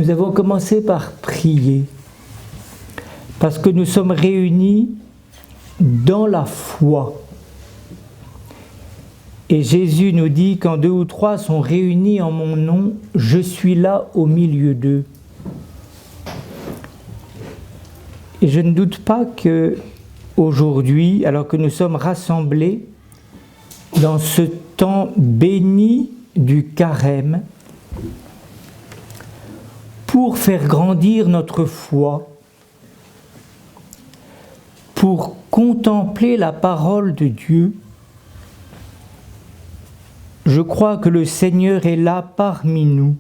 Nous avons commencé par prier, parce que nous sommes réunis dans la foi. Et Jésus nous dit, quand 2 ou 3 sont réunis en mon nom, je suis là au milieu d'eux. Et je ne doute pas que aujourd'hui, alors que nous sommes rassemblés dans ce temps béni du carême, pour faire grandir notre foi, pour contempler la parole de Dieu, je crois que le Seigneur est là parmi nous.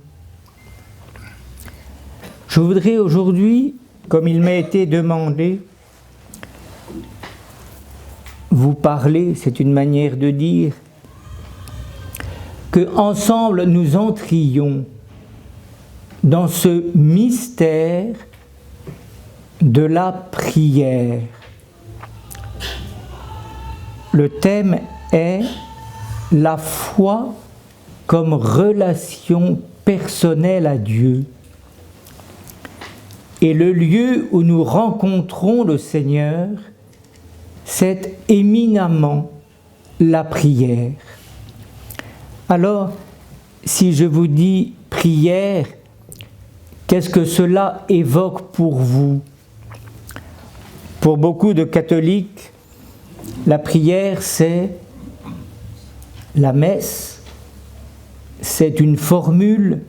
Je voudrais aujourd'hui, comme il m'a été demandé, vous parler, c'est une manière de dire, que ensemble nous entrions dans ce mystère de la prière. Le thème est la foi comme relation personnelle à Dieu. Et le lieu où nous rencontrons le Seigneur, c'est éminemment la prière. Alors, si je vous dis prière, qu'est-ce que cela évoque pour vous? Pour beaucoup de catholiques, la prière, c'est la messe, c'est une formule.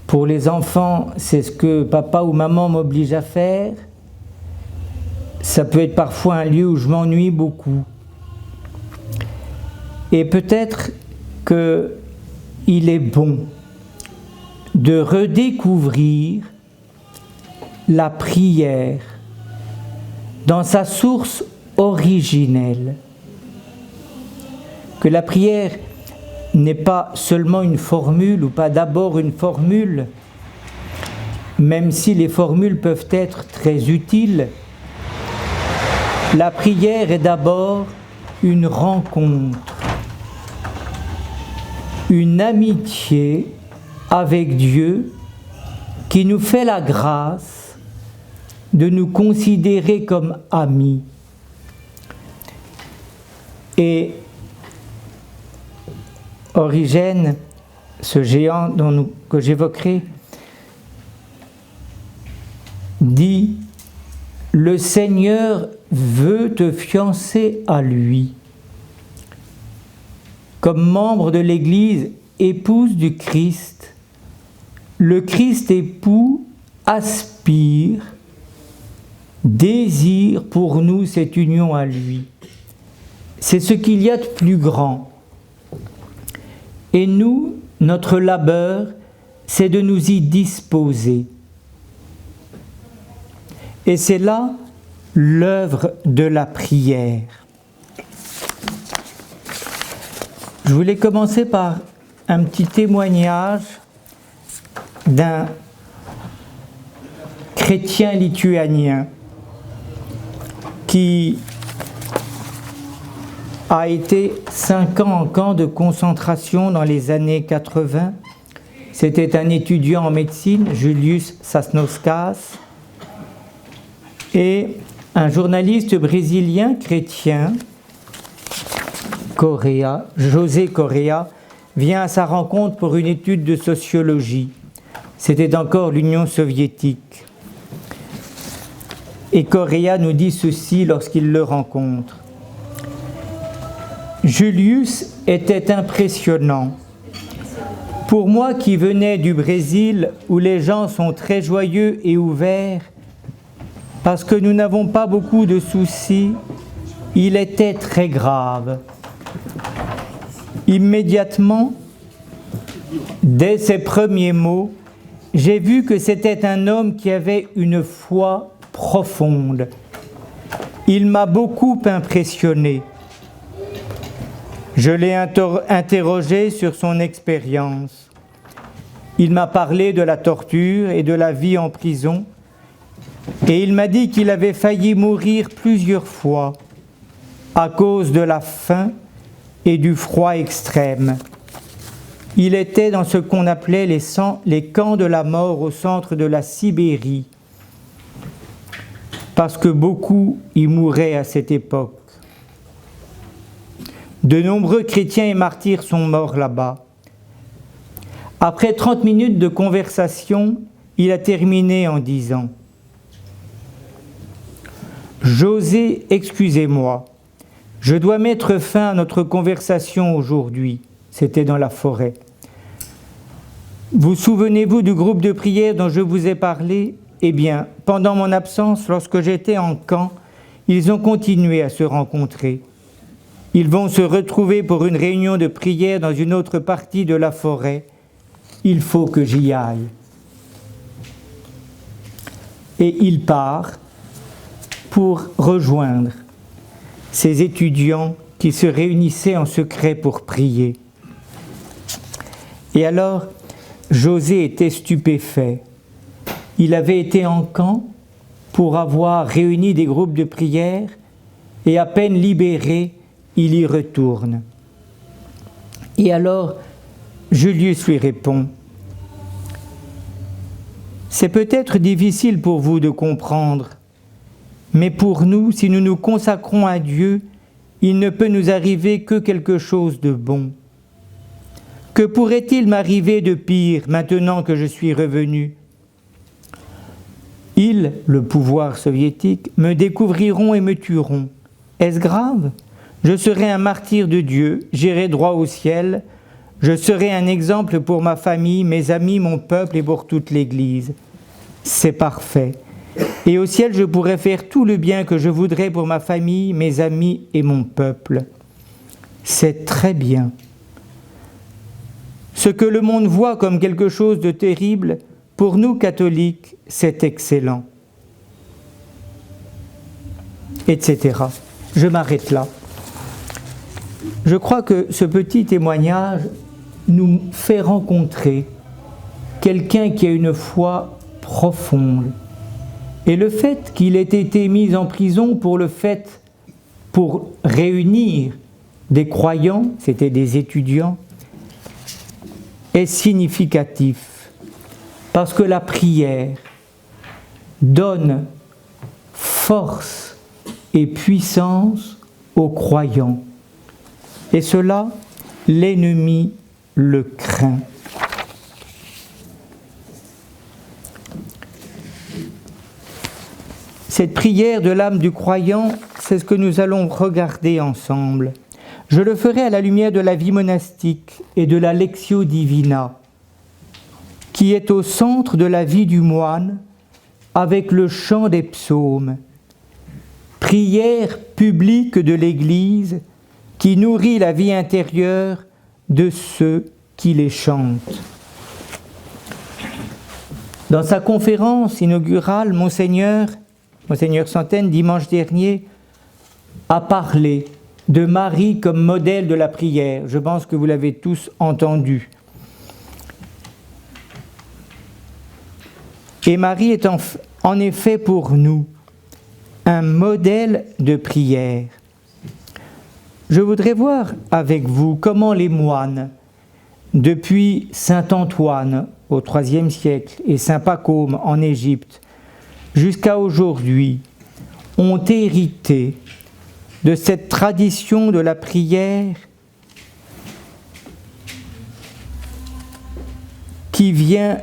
Pour les enfants, c'est ce que papa ou maman m'oblige à faire. Ça peut être parfois un lieu où je m'ennuie beaucoup. Et peut-être qu'il est bon de redécouvrir la prière dans sa source originelle. Que la prière n'est pas seulement une formule ou pas d'abord une formule, même si les formules peuvent être très utiles. La prière est d'abord une rencontre, une amitié avec Dieu qui nous fait la grâce de nous considérer comme amis. Et Origène, ce géant que j'évoquerai, dit « Le Seigneur veut te fiancer à lui. » Comme membre de l'Église, épouse du Christ, le Christ époux aspire, désire pour nous cette union à lui. C'est ce qu'il y a de plus grand. Et nous, notre labeur, c'est de nous y disposer. Et c'est là l'œuvre de la prière. Je voulais commencer par un petit témoignage d'un chrétien lituanien qui a été 5 ans en camp de concentration dans les années 80. C'était un étudiant en médecine, Julius Sasnauskas, et un journaliste brésilien chrétien, José Correa, vient à sa rencontre pour une étude de sociologie. C'était encore l'Union soviétique. Et Correa nous dit ceci lorsqu'il le rencontre. Julius était impressionnant. Pour moi qui venais du Brésil, où les gens sont très joyeux et ouverts, parce que nous n'avons pas beaucoup de soucis, il était très grave. Immédiatement, dès ses premiers mots, j'ai vu que c'était un homme qui avait une foi profonde. Il m'a beaucoup impressionné. Je l'ai interrogé sur son expérience. Il m'a parlé de la torture et de la vie en prison, et il m'a dit qu'il avait failli mourir plusieurs fois à cause de la faim et du froid extrême. Il était dans ce qu'on appelait les camps de la mort au centre de la Sibérie, parce que beaucoup y mouraient à cette époque. De nombreux chrétiens et martyrs sont morts là-bas. Après 30 minutes de conversation, il a terminé en disant « José, excusez-moi, je dois mettre fin à notre conversation aujourd'hui. » C'était dans la forêt. « Vous souvenez-vous du groupe de prière dont je vous ai parlé ? Eh bien, pendant mon absence, lorsque j'étais en camp, ils ont continué à se rencontrer. Ils vont se retrouver pour une réunion de prière dans une autre partie de la forêt. Il faut que j'y aille. » Et il part pour rejoindre ces étudiants qui se réunissaient en secret pour prier. Et alors, José était stupéfait. Il avait été en camp pour avoir réuni des groupes de prière et à peine libéré, il y retourne. Et alors, Julius lui répond « C'est peut-être difficile pour vous de comprendre, mais pour nous, si nous nous consacrons à Dieu, il ne peut nous arriver que quelque chose de bon. Que pourrait-il m'arriver de pire maintenant que je suis revenu ? Ils, le pouvoir soviétique, me découvriront et me tueront. Est-ce grave ? Je serai un martyr de Dieu, j'irai droit au ciel. Je serai un exemple pour ma famille, mes amis, mon peuple et pour toute l'Église. C'est parfait. Et au ciel, je pourrai faire tout le bien que je voudrais pour ma famille, mes amis et mon peuple. C'est très bien. Ce que le monde voit comme quelque chose de terrible, pour nous catholiques, c'est excellent. Etc. Je m'arrête là. Je crois que ce petit témoignage nous fait rencontrer quelqu'un qui a une foi profonde. Et le fait qu'il ait été mis en prison pour réunir des croyants, c'était des étudiants, est significatif. Parce que la prière donne force et puissance aux croyants. Et cela, l'ennemi le craint. Cette prière de l'âme du croyant, c'est ce que nous allons regarder ensemble. Je le ferai à la lumière de la vie monastique et de la Lectio Divina, qui est au centre de la vie du moine, avec le chant des psaumes. Prière publique de l'Église qui nourrit la vie intérieure de ceux qui les chantent. Dans sa conférence inaugurale, Monseigneur Santène, dimanche dernier, a parlé de Marie comme modèle de la prière. Je pense que vous l'avez tous entendu. Et Marie est en effet pour nous un modèle de prière. Je voudrais voir avec vous comment les moines, depuis saint Antoine au IIIe siècle et saint Pacôme en Égypte, jusqu'à aujourd'hui, ont hérité de cette tradition de la prière qui vient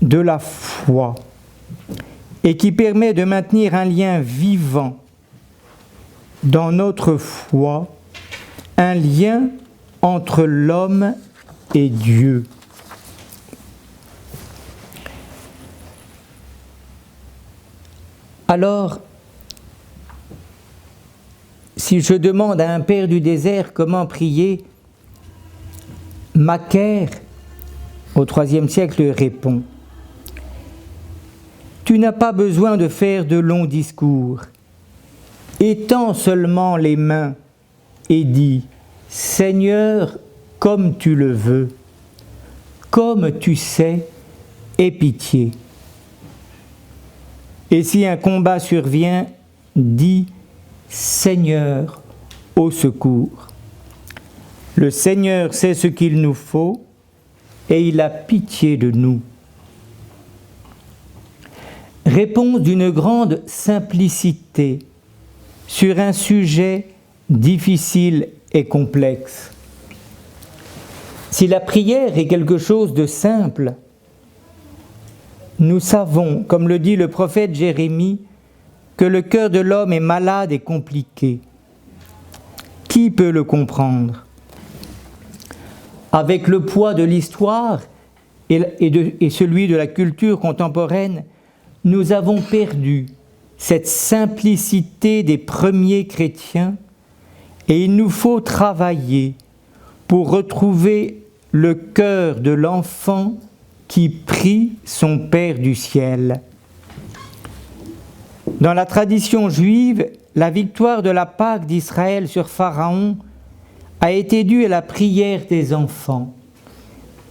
de la foi et qui permet de maintenir un lien vivant dans notre foi, un lien entre l'homme et Dieu. Alors, si je demande à un père du désert comment prier, Macaire, au IIIe siècle, répond « Tu n'as pas besoin de faire de longs discours. Étends seulement les mains et dis « Seigneur, comme tu le veux, comme tu sais, aie pitié. » Et si un combat survient, dis « Seigneur, au secours. » Le Seigneur sait ce qu'il nous faut, et il a pitié de nous. Réponse d'une grande simplicité sur un sujet difficile et complexe. Si la prière est quelque chose de simple, nous savons, comme le dit le prophète Jérémie, que le cœur de l'homme est malade et compliqué. Qui peut le comprendre ? Avec le poids de l'histoire et celui de la culture contemporaine, nous avons perdu cette simplicité des premiers chrétiens et il nous faut travailler pour retrouver le cœur de l'enfant qui prie son Père du ciel. Dans la tradition juive, la victoire de la Pâque d'Israël sur Pharaon a été due à la prière des enfants.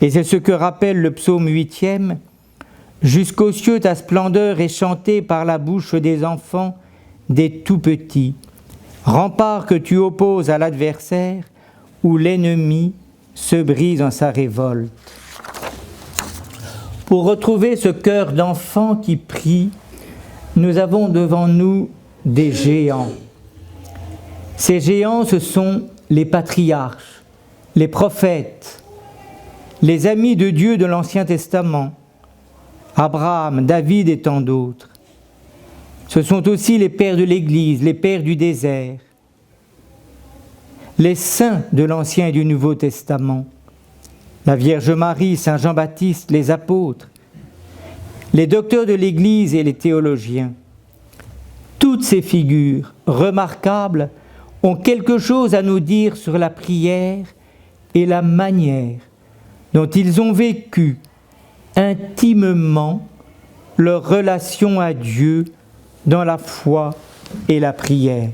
Et c'est ce que rappelle le psaume 8e. « Jusqu'aux cieux ta splendeur est chantée par la bouche des enfants, des tout-petits. Rempart que tu opposes à l'adversaire, où l'ennemi se brise en sa révolte. » Pour retrouver ce cœur d'enfant qui prie, nous avons devant nous des géants. Ces géants, ce sont les patriarches, les prophètes, les amis de Dieu de l'Ancien Testament, Abraham, David et tant d'autres. Ce sont aussi les pères de l'Église, les pères du désert, les saints de l'Ancien et du Nouveau Testament, la Vierge Marie, Saint Jean-Baptiste, les apôtres, les docteurs de l'Église et les théologiens. Toutes ces figures remarquables ont quelque chose à nous dire sur la prière et la manière dont ils ont vécu intimement leur relation à Dieu dans la foi et la prière.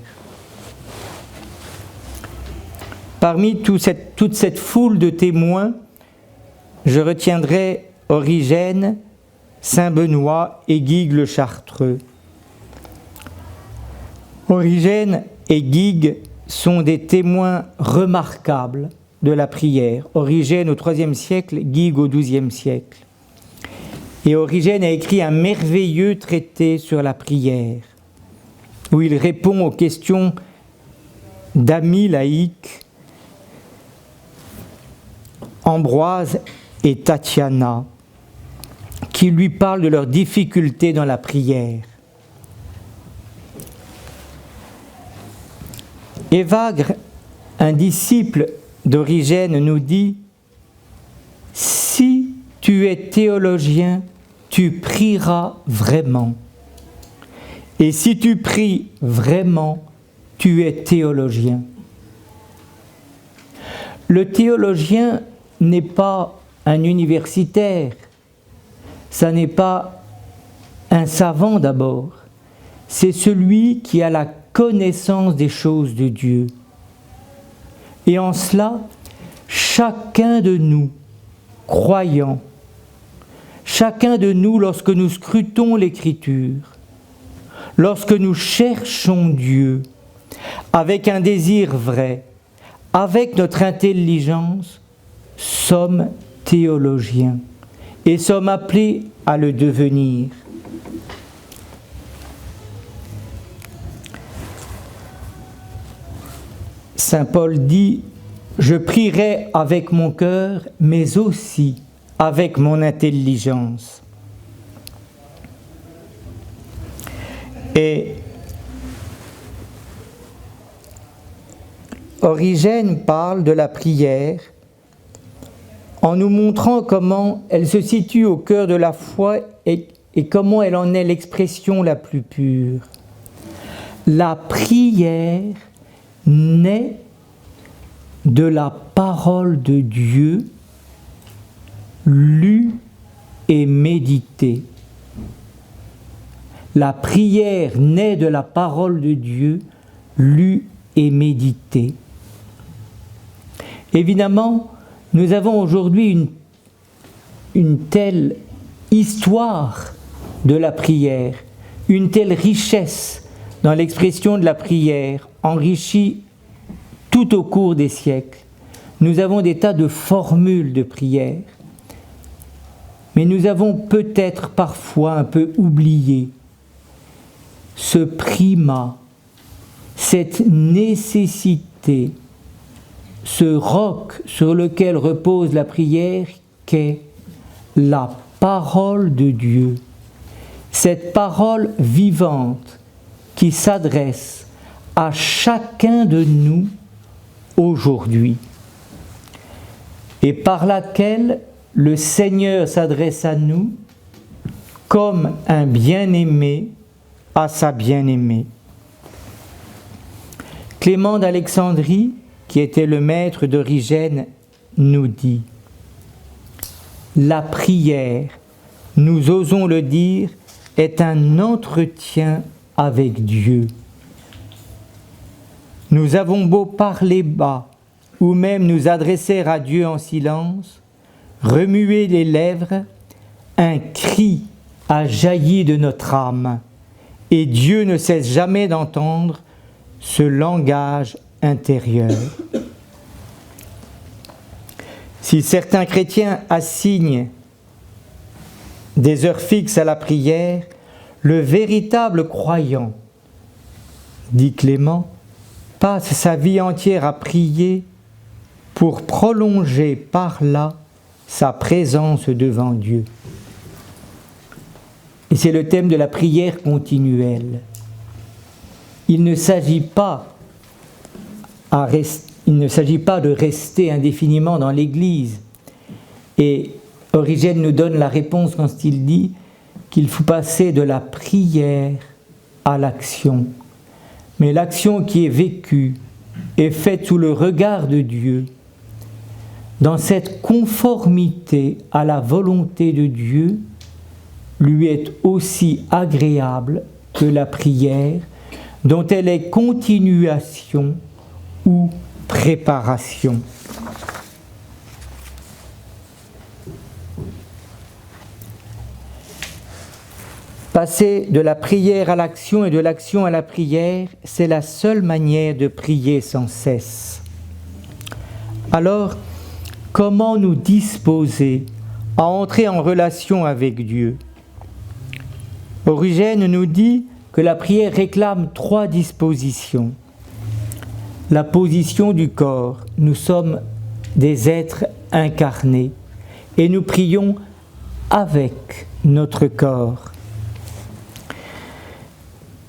Parmi toute cette foule de témoins, je retiendrai Origène, Saint Benoît et Guigues le Chartreux. Origène et Guigues sont des témoins remarquables de la prière. Origène au IIIe siècle, Guigues au XIIe siècle. Et Origène a écrit un merveilleux traité sur la prière, où il répond aux questions d'amis laïcs, Ambroise et Tatiana, qui lui parlent de leurs difficultés dans la prière. Évagre, un disciple d'Origène, nous dit « Si tu es théologien, tu prieras vraiment. Et si tu pries vraiment, tu es théologien. » Le théologien n'est pas un universitaire, ça n'est pas un savant d'abord, c'est celui qui a la connaissance des choses de Dieu. Et en cela, chacun de nous, croyants, chacun de nous, lorsque nous scrutons l'Écriture, lorsque nous cherchons Dieu avec un désir vrai, avec notre intelligence, sommes théologiens et sommes appelés à le devenir. Saint Paul dit « Je prierai avec mon cœur, mais aussi avec mon intelligence. » Et Origène parle de la prière en nous montrant comment elle se situe au cœur de la foi et comment elle en est l'expression la plus pure. La prière naît de la parole de Dieu lue et méditée. La prière naît de la parole de Dieu lue et méditée. Évidemment, nous avons aujourd'hui une telle histoire de la prière, une telle richesse dans l'expression de la prière, enrichie tout au cours des siècles. Nous avons des tas de formules de prière, mais nous avons peut-être parfois un peu oublié ce primat, cette nécessité, ce roc sur lequel repose la prière qu'est la parole de Dieu. Cette parole vivante qui s'adresse à chacun de nous aujourd'hui et par laquelle le Seigneur s'adresse à nous comme un bien-aimé à sa bien-aimée. Clément d'Alexandrie, qui était le maître d'Origène, nous dit: la prière, nous osons le dire, est un entretien avec Dieu. Nous avons beau parler bas, ou même nous adresser à Dieu en silence, remuer les lèvres, un cri a jailli de notre âme, et Dieu ne cesse jamais d'entendre ce langage intérieur. Si certains chrétiens assignent des heures fixes à la prière, le véritable croyant, dit Clément, passe sa vie entière à prier pour prolonger par là sa présence devant Dieu. Et c'est le thème de la prière continuelle. Il ne s'agit pas de rester indéfiniment dans l'Église. Et Origène nous donne la réponse quand il dit qu'il faut passer de la prière à l'action. Mais l'action qui est vécue est faite sous le regard de Dieu, dans cette conformité à la volonté de Dieu, lui est aussi agréable que la prière, dont elle est continuation ou préparation. Passer de la prière à l'action et de l'action à la prière, c'est la seule manière de prier sans cesse. Alors, comment nous disposer à entrer en relation avec Dieu ? Origène nous dit que la prière réclame 3 dispositions. La position du corps, nous sommes des êtres incarnés et nous prions avec notre corps.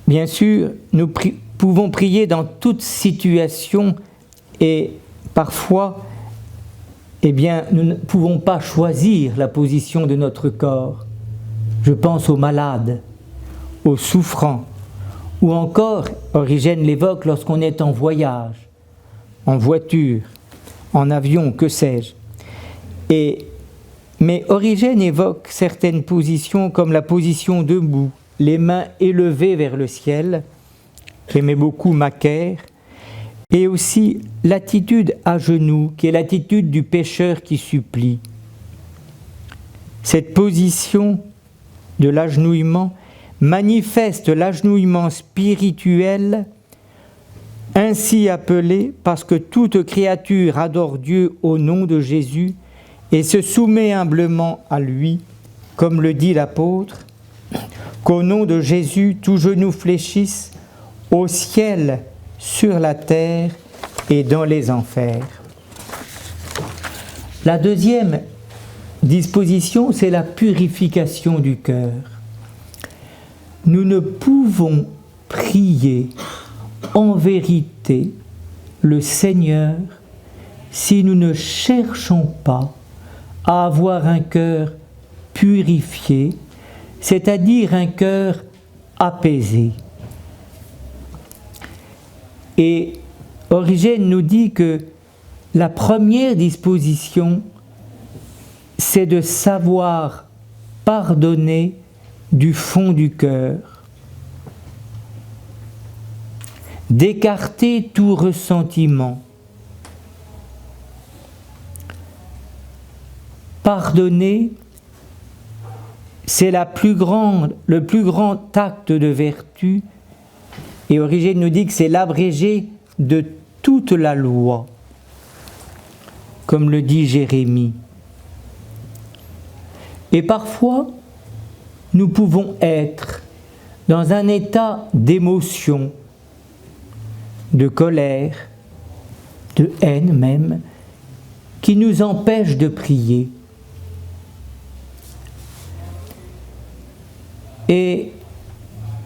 Bien sûr, nous pouvons prier dans toute situation et parfois, nous ne pouvons pas choisir la position de notre corps. Je pense aux malades, aux souffrants, ou encore, Origène l'évoque, lorsqu'on est en voyage, en voiture, en avion, que sais-je. Mais Origène évoque certaines positions comme la position debout, les mains élevées vers le ciel, qu'aimait beaucoup Macaire, et aussi l'attitude à genoux, qui est l'attitude du pécheur qui supplie. Cette position de l'agenouillement manifeste l'agenouillement spirituel, ainsi appelé parce que toute créature adore Dieu au nom de Jésus et se soumet humblement à lui, comme le dit l'apôtre, qu'au nom de Jésus, tout genou fléchisse au ciel, sur la terre et dans les enfers. La deuxième disposition, c'est la purification du cœur. Nous ne pouvons prier en vérité le Seigneur si nous ne cherchons pas à avoir un cœur purifié, c'est-à-dire un cœur apaisé. Et Origène nous dit que la première disposition, c'est de savoir pardonner du fond du cœur, d'écarter tout ressentiment. Pardonner, c'est le plus grand acte de vertu, et Origène nous dit que c'est l'abrégé de toute la loi, comme le dit Jérémie. Et parfois, nous pouvons être dans un état d'émotion, de colère, de haine même, qui nous empêche de prier. Et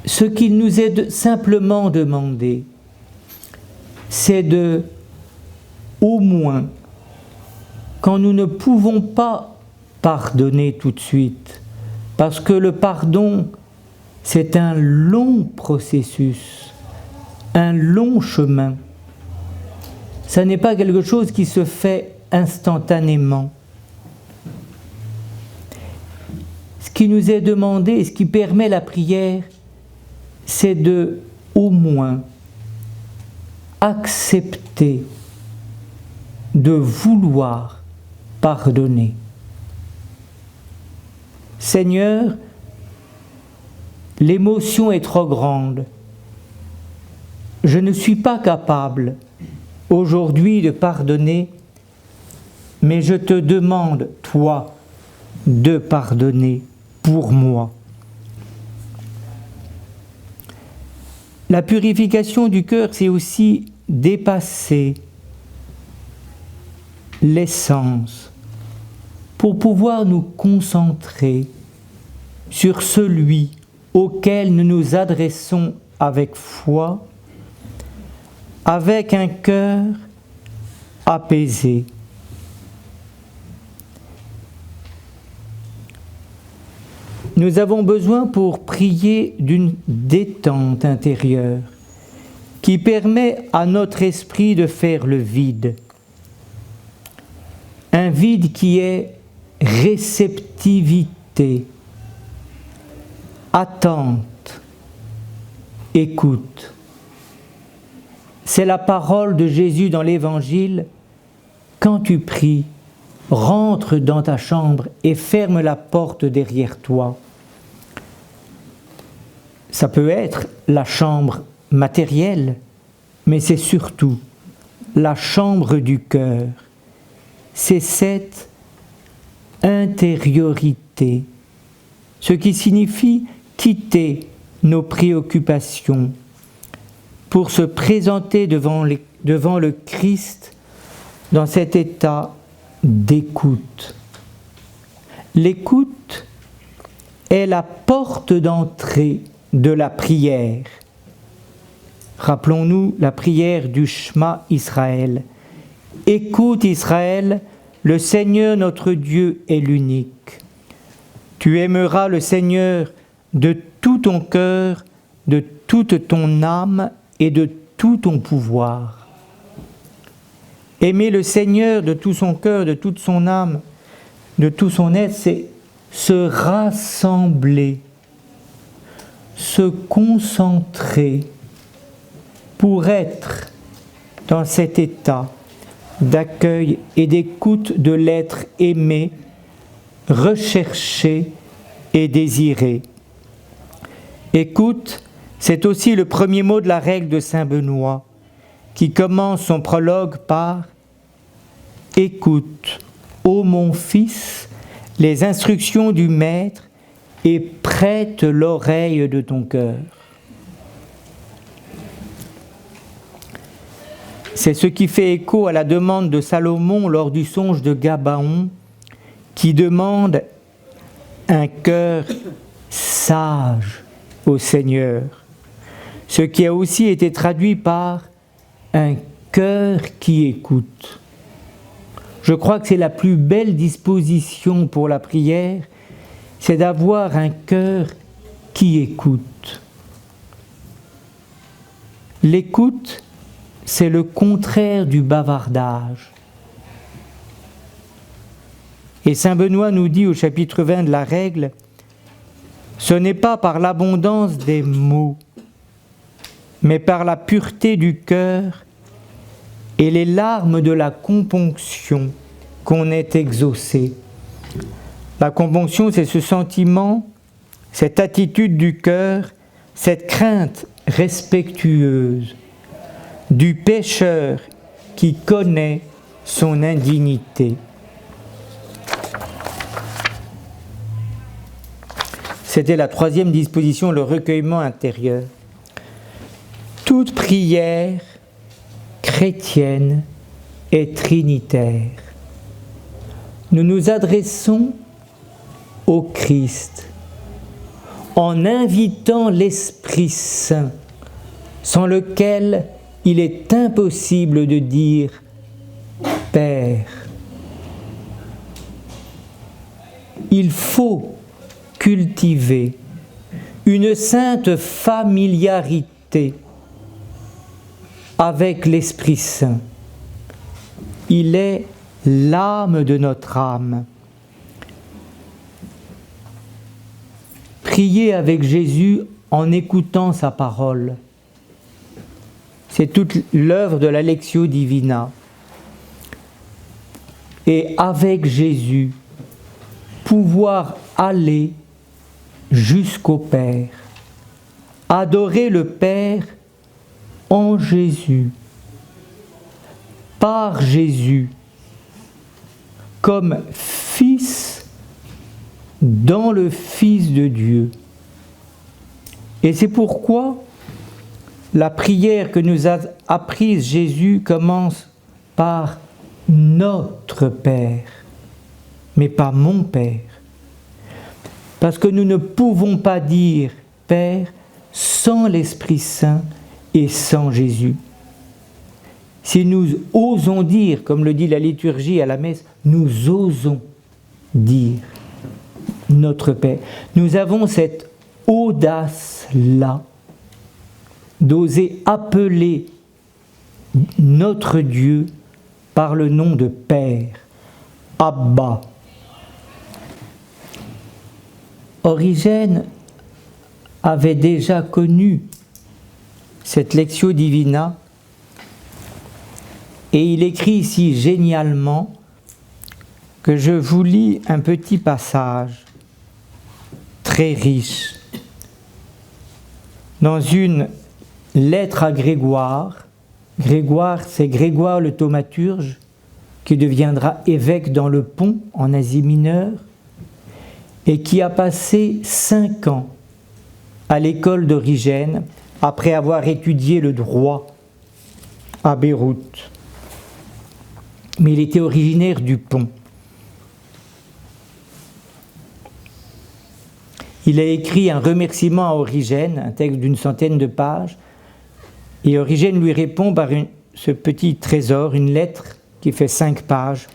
ce qu'il nous est simplement demandé, c'est de, au moins, quand nous ne pouvons pas pardonner tout de suite, parce que le pardon, c'est un long processus, un long chemin. Ça n'est pas quelque chose qui se fait instantanément. Ce qui nous est demandé, ce qui permet la prière, c'est de, au moins, accepter de vouloir pardonner. Seigneur, l'émotion est trop grande. Je ne suis pas capable aujourd'hui de pardonner, mais je te demande, toi, de pardonner pour moi. La purification du cœur, c'est aussi dépasser l'essence pour pouvoir nous concentrer sur celui auquel nous nous adressons avec foi, avec un cœur apaisé. Nous avons besoin pour prier d'une détente intérieure qui permet à notre esprit de faire le vide. Un vide qui est réceptivité, attente, écoute. C'est la parole de Jésus dans l'Évangile. Quand tu pries, rentre dans ta chambre et ferme la porte derrière toi. Ça peut être la chambre matérielle, mais c'est surtout la chambre du cœur. C'est cette intériorité, ce qui signifie quitter nos préoccupations pour se présenter devant le Christ dans cet état d'écoute. L'écoute est la porte d'entrée de la prière. Rappelons-nous la prière du Shema Israël. Écoute Israël, le Seigneur notre Dieu est l'unique. Tu aimeras le Seigneur de tout ton cœur, de toute ton âme et de tout ton pouvoir. Aimer le Seigneur de tout son cœur, de toute son âme, de tout son être, c'est se rassembler, se concentrer pour être dans cet état d'accueil et d'écoute de l'être aimé, recherché et désiré. Écoute, c'est aussi le premier mot de la règle de saint Benoît, qui commence son prologue par « Écoute, ô mon fils, les instructions du Maître et prête l'oreille de ton cœur. » C'est ce qui fait écho à la demande de Salomon lors du songe de Gabaon, qui demande un cœur sage au Seigneur, ce qui a aussi été traduit par un cœur qui écoute. Je crois que c'est la plus belle disposition pour la prière, c'est d'avoir un cœur qui écoute. L'écoute, c'est le contraire du bavardage. Et saint Benoît nous dit au chapitre 20 de la règle, « Ce n'est pas par l'abondance des mots, mais par la pureté du cœur et les larmes de la componction qu'on est exaucé. » La componction, c'est ce sentiment, cette attitude du cœur, cette crainte respectueuse du pécheur qui connaît son indignité. C'était la troisième disposition, le recueillement intérieur. Toute prière chrétienne est trinitaire. Nous nous adressons au Christ en invitant l'Esprit Saint, sans lequel il est impossible de dire « Père ». Il faut cultiver une sainte familiarité avec l'Esprit Saint. Il est l'âme de notre âme. Prier avec Jésus en écoutant sa parole. C'est toute l'œuvre de la Lectio Divina. Et avec Jésus, pouvoir aller jusqu'au Père. Adorer le Père en Jésus, par Jésus, comme Fils dans le Fils de Dieu. Et c'est pourquoi la prière que nous a apprise Jésus commence par notre Père, mais pas mon Père. Parce que nous ne pouvons pas dire Père sans l'Esprit Saint et sans Jésus. Si nous osons dire, comme le dit la liturgie à la messe, nous osons dire notre Père. Nous avons cette audace-là d'oser appeler notre Dieu par le nom de Père, Abba. Origène avait déjà connu cette Lectio Divina et il écrit ici génialement que je vous lis un petit passage très riche dans une lettre à Grégoire. Grégoire, c'est Grégoire le thaumaturge qui deviendra évêque dans le Pont en Asie mineure et qui a passé 5 ans à l'école d'Origène après avoir étudié le droit à Beyrouth. Mais il était originaire du Pont. Il a écrit un remerciement à Origène, un texte d'une centaine de pages, et Origène lui répond par ce petit trésor, une lettre qui fait 5 pages,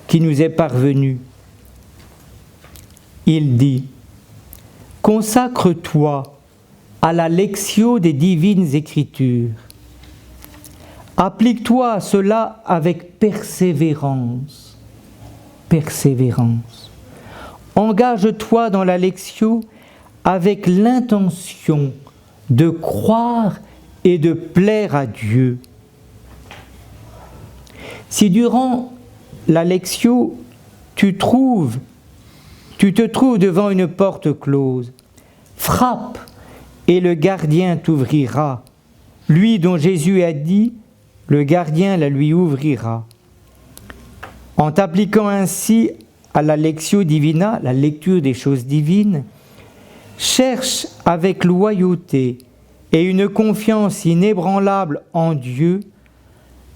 qui nous est parvenue. Il dit « Consacre-toi à la lectio des divines écritures. Applique-toi à cela avec persévérance. Persévérance. Engage-toi dans la lectio avec l'intention de croire et de plaire à Dieu. Si durant la lectio tu te trouves devant une porte close, frappe et le gardien t'ouvrira. Lui dont Jésus a dit, le gardien la lui ouvrira. En t'appliquant ainsi à la Lectio Divina, la lecture des choses divines, cherche avec loyauté et une confiance inébranlable en Dieu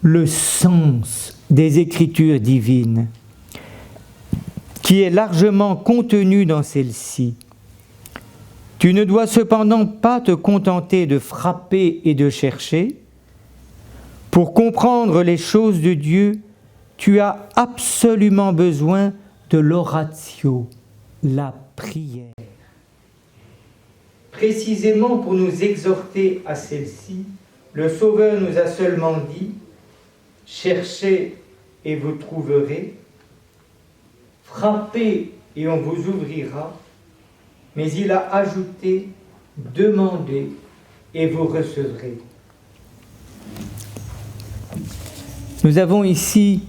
le sens des Écritures divines, qui est largement contenu dans celle-ci. Tu ne dois cependant pas te contenter de frapper et de chercher. Pour comprendre les choses de Dieu, tu as absolument besoin de l'oratio, la prière. Précisément pour nous exhorter à celle-ci, le Sauveur nous a seulement dit « Cherchez et vous trouverez, frappez et on vous ouvrira », mais il a ajouté « Demandez et vous recevrez ». Nous avons ici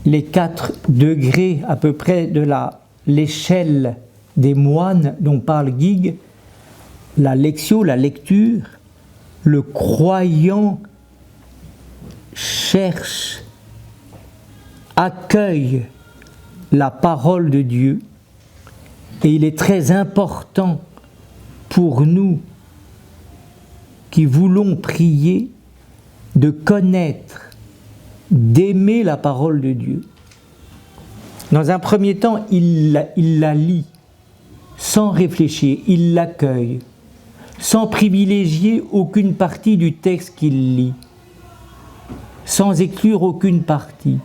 les 4 degrés à peu près de l'échelle des moines dont parle Guigues. La lectio, la lecture, le croyant cherche, accueille la parole de Dieu, et il est très important pour nous qui voulons prier de connaître, d'aimer la parole de Dieu. Dans un premier temps, il la lit sans réfléchir, il l'accueille, sans privilégier aucune partie du texte qu'il lit, sans exclure aucune partie,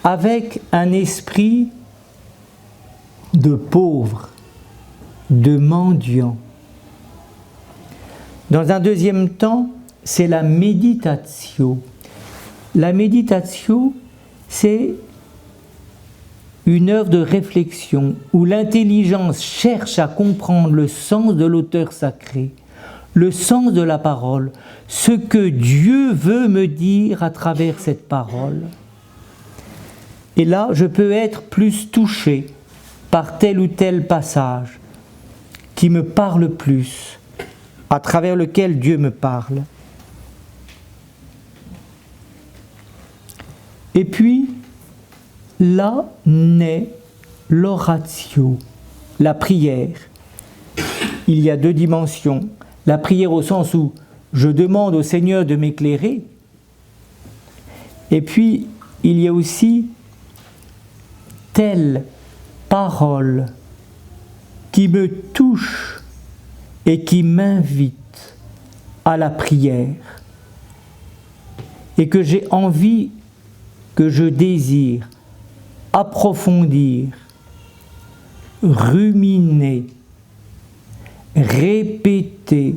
avec un esprit de pauvre, de mendiant. Dans un deuxième temps, c'est la méditatio. La méditatio, c'est une œuvre de réflexion où l'intelligence cherche à comprendre le sens de l'auteur sacré, le sens de la parole, ce que Dieu veut me dire à travers cette parole. Et là, je peux être plus touché par tel ou tel passage qui me parle plus, à travers lequel Dieu me parle. Et puis, là naît l'oratio, la prière. Il y a deux dimensions. La prière au sens où je demande au Seigneur de m'éclairer. Et puis, il y a aussi telle parole qui me touche et qui m'invite à la prière. Et que j'ai envie, que je désire approfondir, ruminer, répéter,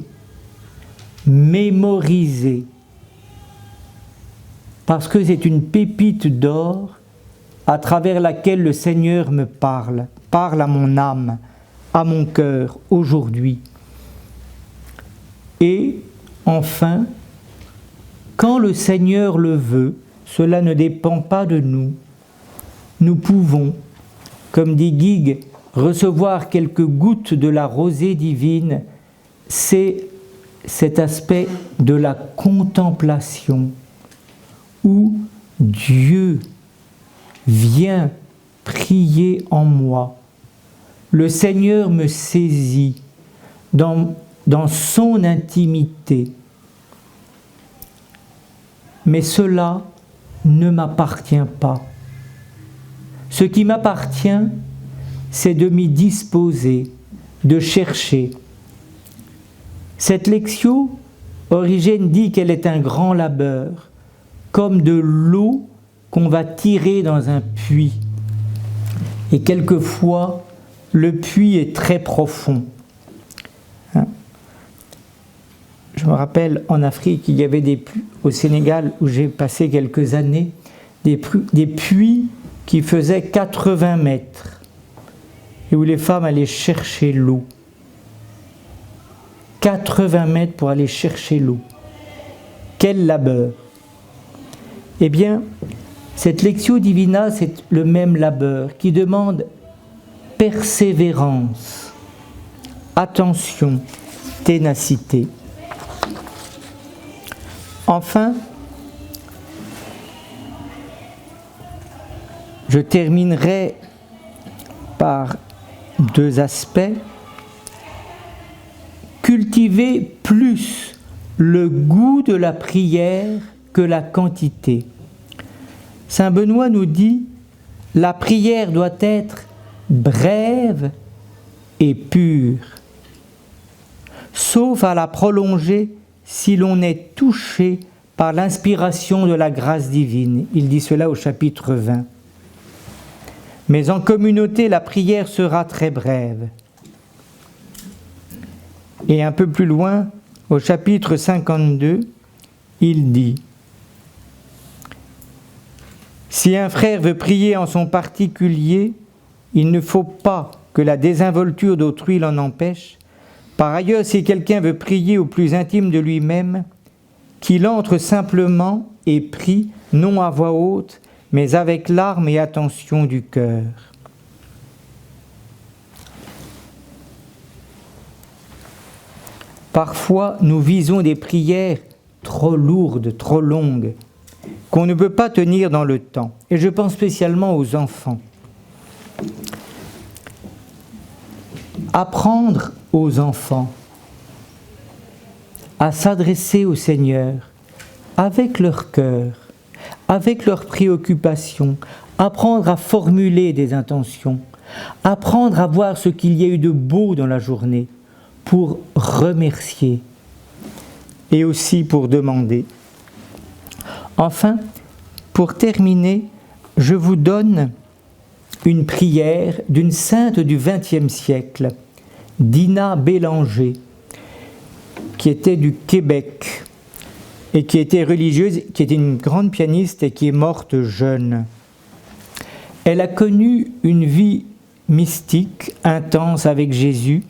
mémoriser, parce que c'est une pépite d'or à travers laquelle le Seigneur me parle à mon âme, à mon cœur, aujourd'hui. Et enfin, quand le Seigneur le veut, cela ne dépend pas de nous. Nous pouvons, comme dit Guigues, recevoir quelques gouttes de la rosée divine. C'est cet aspect de la contemplation où Dieu vient prier en moi. Le Seigneur me saisit dans son intimité. Mais cela ne m'appartient pas. Ce qui m'appartient, c'est de m'y disposer, de chercher. Cette lectio, Origène dit qu'elle est un grand labeur, comme de l'eau qu'on va tirer dans un puits. Et quelquefois, le puits est très profond. Je me rappelle en Afrique, il y avait des puits, au Sénégal où j'ai passé quelques années, des puits qui faisaient 80 mètres et où les femmes allaient chercher l'eau. 80 mètres pour aller chercher l'eau. Quel labeur! Eh bien, cette Lectio Divina, c'est le même labeur qui demande persévérance, attention, ténacité. Enfin, je terminerai par deux aspects. Cultiver plus le goût de la prière que la quantité. Saint Benoît nous dit « La prière doit être brève et pure, sauf à la prolonger si l'on est touché par l'inspiration de la grâce divine. » Il dit cela au chapitre 20. Mais en communauté, la prière sera très brève. Et un peu plus loin, au chapitre 52, il dit « Si un frère veut prier en son particulier, il ne faut pas que la désinvolture d'autrui l'en empêche. Par ailleurs, si quelqu'un veut prier au plus intime de lui-même, qu'il entre simplement et prie, non à voix haute, mais avec larmes et attention du cœur. » Parfois, nous visons des prières trop lourdes, trop longues, qu'on ne peut pas tenir dans le temps. Et je pense spécialement aux enfants. Apprendre aux enfants à s'adresser au Seigneur avec leur cœur, avec leurs préoccupations, apprendre à formuler des intentions, apprendre à voir ce qu'il y a eu de beau dans la journée pour remercier et aussi pour demander. Enfin, pour terminer, je vous donne une prière d'une sainte du XXe siècle, Dina Bélanger, qui était du Québec et qui était religieuse, qui était une grande pianiste et qui est morte jeune. Elle a connu une vie mystique, intense avec Jésus,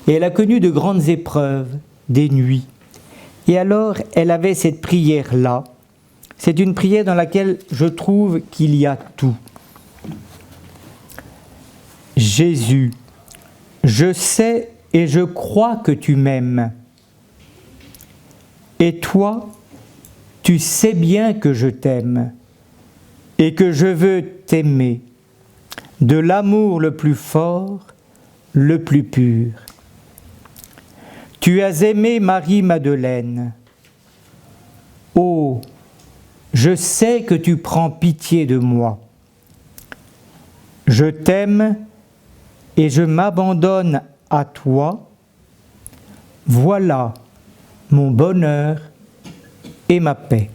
et elle a connu de grandes épreuves, des nuits. Et alors, elle avait cette prière-là. C'est une prière dans laquelle je trouve qu'il y a tout. Jésus, je sais et je crois que tu m'aimes. Et toi, tu sais bien que je t'aime et que je veux t'aimer de l'amour le plus fort, le plus pur. Tu as aimé Marie-Madeleine. Oh, je sais que tu prends pitié de moi. Je t'aime et je m'abandonne à toi. Voilà mon bonheur et ma paix.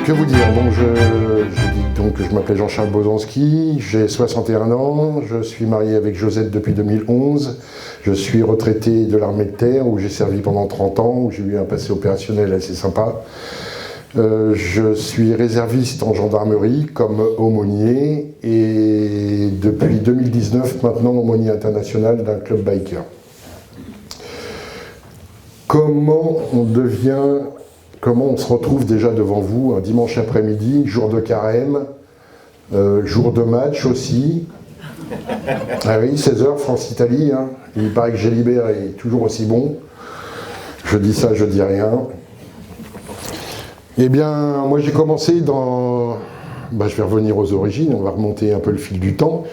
Que vous dire? Bon, je dis donc que je m'appelle Jean-Charles Bozanski, j'ai 61 ans, je suis marié avec Josette depuis 2011, je suis retraité de l'armée de terre où j'ai servi pendant 30 ans, où j'ai eu un passé opérationnel assez sympa. Je suis réserviste en gendarmerie comme aumônier et depuis 2019 maintenant aumônier international d'un club biker. Comment on se retrouve déjà devant vous un dimanche après-midi, jour de carême, jour de match aussi. Ah oui, 16h, France-Italie, hein. Il paraît que Gélibert est toujours aussi bon. Je dis ça, je dis rien. Eh bien, moi j'ai commencé dans... je vais revenir aux origines, on va remonter un peu le fil du temps.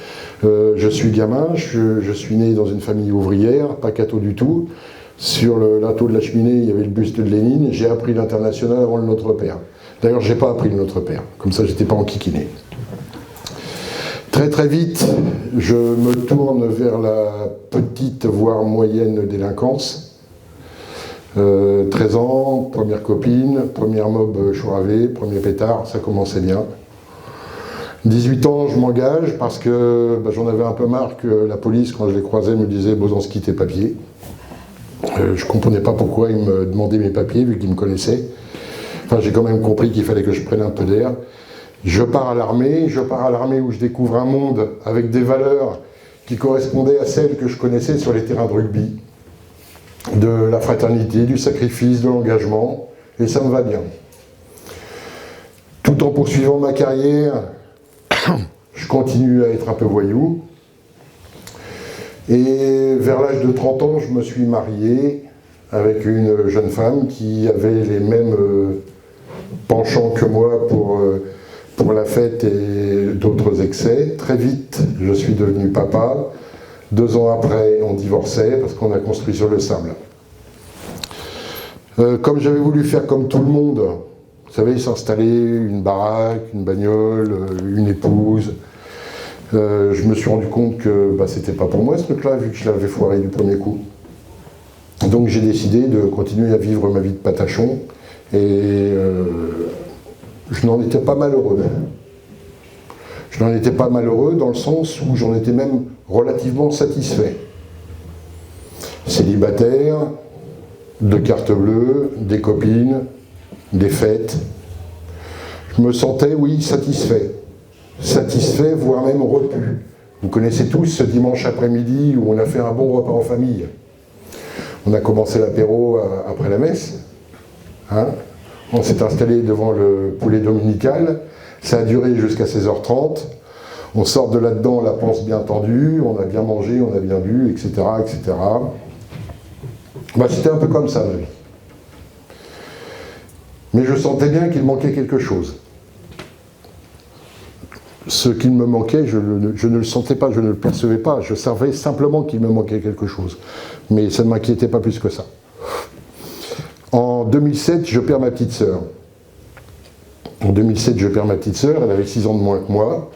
Je suis gamin, je suis né dans une famille ouvrière, pas catho du tout. Sur le linteau de la cheminée, il y avait le buste de Lénine. J'ai appris l'international avant le Notre Père. D'ailleurs, je n'ai pas appris le Notre Père. Comme ça, j'étais pas enquiquiné. Très très vite, je me tourne vers la petite, voire moyenne délinquance. 13 ans, première copine, première mob chouravé, premier pétard, ça commençait bien. 18 ans, je m'engage parce que j'en avais un peu marre que la police, quand je les croisais, me disait « Bozanski, tes papiers ». Je ne comprenais pas pourquoi ils me demandaient mes papiers, vu qu'ils me connaissaient. Enfin, j'ai quand même compris qu'il fallait que je prenne un peu d'air. Je pars à l'armée où je découvre un monde avec des valeurs qui correspondaient à celles que je connaissais sur les terrains de rugby. De la fraternité, du sacrifice, de l'engagement, et ça me va bien. Tout en poursuivant ma carrière, je continue à être un peu voyou. Et vers l'âge de 30 ans, je me suis marié avec une jeune femme qui avait les mêmes penchants que moi pour la fête et d'autres excès. Très vite, je suis devenu papa. 2 ans après, on divorçait parce qu'on a construit sur le sable. Comme j'avais voulu faire comme tout le monde, vous savez, s'installer une baraque, une bagnole, une épouse, je me suis rendu compte que c'était pas pour moi ce truc-là, vu que je l'avais foiré du premier coup. Donc j'ai décidé de continuer à vivre ma vie de patachon, et je n'en étais pas malheureux. Je n'en étais pas malheureux dans le sens où j'en étais même relativement satisfait. Célibataire, 2 cartes bleues, des copines, des fêtes. Je me sentais, oui, satisfait. Satisfait, voire même repu. Vous connaissez tous ce dimanche après-midi où on a fait un bon repas en famille. On a commencé l'apéro après la messe. Hein, on s'est installé devant le poulet dominical. Ça a duré jusqu'à 16h30. On sort de là-dedans, la panse bien tendue, on a bien mangé, on a bien bu, etc., etc. C'était un peu comme ça, ma vie. Mais je sentais bien qu'il manquait quelque chose. Ce qu'il me manquait, je ne le sentais pas, je ne le percevais pas. Je savais simplement qu'il me manquait quelque chose. Mais ça ne m'inquiétait pas plus que ça. En 2007, je perds ma petite sœur. En 2007, je perds ma petite sœur, elle avait 6 ans de moins que moi.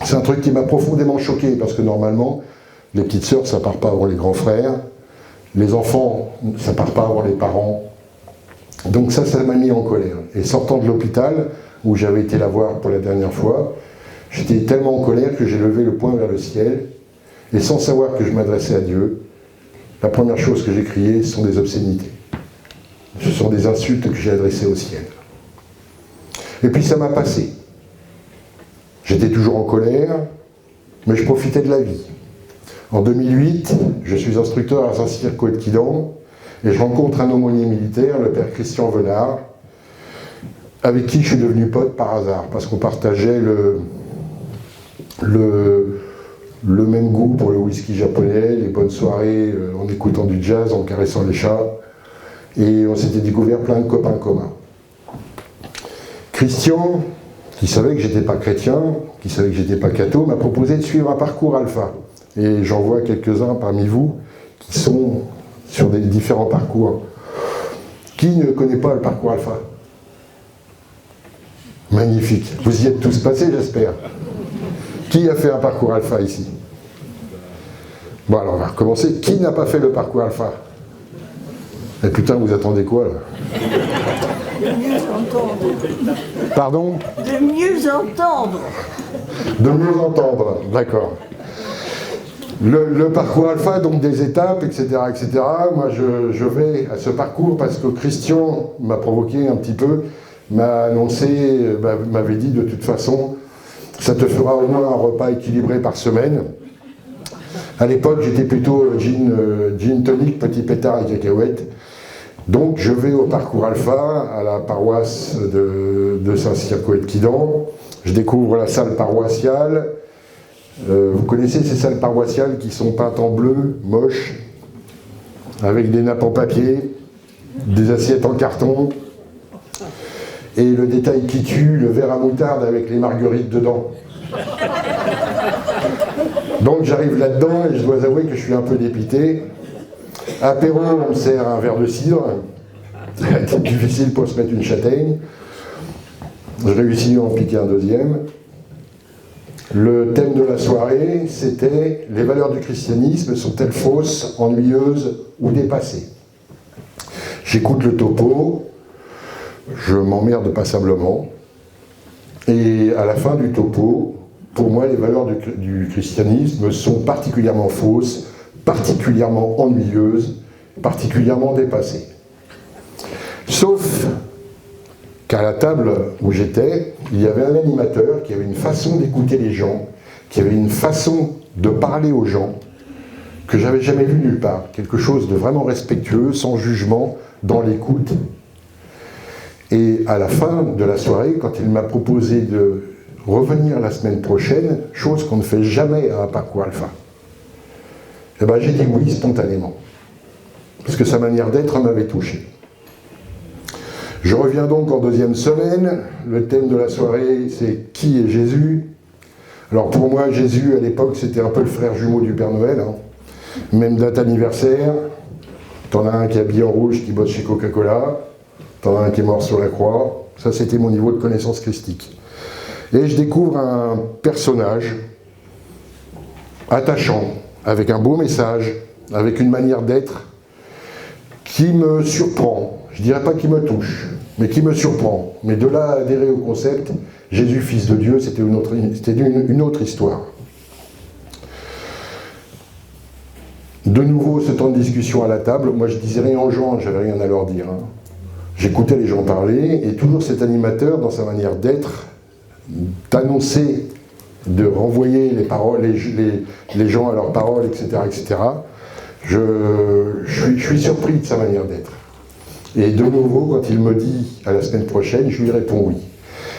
C'est un truc qui m'a profondément choqué, parce que normalement, les petites sœurs, ça part pas avant les grands frères. Les enfants, ça part pas avant les parents. Donc ça m'a mis en colère. Et sortant de l'hôpital, où j'avais été la voir pour la dernière fois, j'étais tellement en colère que j'ai levé le poing vers le ciel, et sans savoir que je m'adressais à Dieu, la première chose que j'ai criée, ce sont des obscénités. Ce sont des insultes que j'ai adressées au ciel. Et puis ça m'a passé. J'étais toujours en colère, mais je profitais de la vie. En 2008, je suis instructeur à Saint-Cyr Coët-Quidan, et je rencontre un aumônier militaire, le père Christian Venard, avec qui je suis devenu pote par hasard, parce qu'on partageait le même goût pour le whisky japonais, les bonnes soirées en écoutant du jazz, en caressant les chats, et on s'était découvert plein de copains communs. Christian, qui savait que j'étais pas chrétien, qui savait que j'étais pas catho, m'a proposé de suivre un parcours alpha. Et j'en vois quelques-uns parmi vous qui sont sur des différents parcours. Qui ne connaît pas le parcours alpha? Magnifique. Vous y êtes tous passés, j'espère. Qui a fait un parcours alpha ici? Bon, alors on va recommencer. Qui n'a pas fait le parcours alpha? Et putain, vous attendez quoi, là? De mieux entendre. Pardon? De mieux entendre. De mieux entendre, d'accord. Le parcours alpha, donc des étapes, etc., etc. Moi, je vais à ce parcours parce que Christian m'a provoqué un petit peu, m'a annoncé, m'avait dit de toute façon, ça te fera au moins un repas équilibré par semaine. À l'époque, j'étais plutôt gin tonic, petit pétard et cacahuètes. Donc, je vais au parcours alpha, à la paroisse de Saint-Cyr Coët-Quidan. Je découvre la salle paroissiale. Vous connaissez ces salles paroissiales qui sont peintes en bleu, moches, avec des nappes en papier, des assiettes en carton, et le détail qui tue, le verre à moutarde avec les marguerites dedans. Donc j'arrive là-dedans et je dois avouer que je suis un peu dépité. Apéro, on me sert un verre de cidre. C'est difficile pour se mettre une châtaigne. Je réussis à en piquer un deuxième. Le thème de la soirée, c'était « Les valeurs du christianisme sont-elles fausses, ennuyeuses ou dépassées ?» J'écoute le topo, je m'emmerde passablement, et à la fin du topo, pour moi, les valeurs du christianisme sont particulièrement fausses, particulièrement ennuyeuses, particulièrement dépassées. Sauf qu'à la table où j'étais, il y avait un animateur qui avait une façon d'écouter les gens, qui avait une façon de parler aux gens, que j'avais jamais vu nulle part. Quelque chose de vraiment respectueux, sans jugement, dans l'écoute. Et à la fin de la soirée, quand il m'a proposé de revenir la semaine prochaine, chose qu'on ne fait jamais à un parcours alpha, eh ben, j'ai dit oui spontanément. Parce que sa manière d'être m'avait touché. Je reviens donc en deuxième semaine. Le thème de la soirée, c'est « Qui est Jésus ?» Alors pour moi, Jésus, à l'époque, c'était un peu le frère jumeau du Père Noël. Hein. Même date anniversaire. T'en as un qui est habillé en rouge, qui bosse chez Coca-Cola. T'en as un qui est mort sur la croix. Ça, c'était mon niveau de connaissance christique. Et je découvre un personnage attachant, avec un beau message, avec une manière d'être qui me surprend. Je ne dirais pas qui me touche, mais qui me surprend. Mais de là à adhérer au concept, Jésus, fils de Dieu, c'était une autre histoire. De nouveau, ce temps de discussion à la table, moi je disais rien aux gens, j'avais rien à leur dire. Hein. J'écoutais les gens parler, et toujours cet animateur, dans sa manière d'être, d'annoncer, de renvoyer les paroles, les gens à leurs paroles, etc., etc., je suis surpris de sa manière d'être. Et de nouveau, quand il me dit à la semaine prochaine, je lui réponds oui.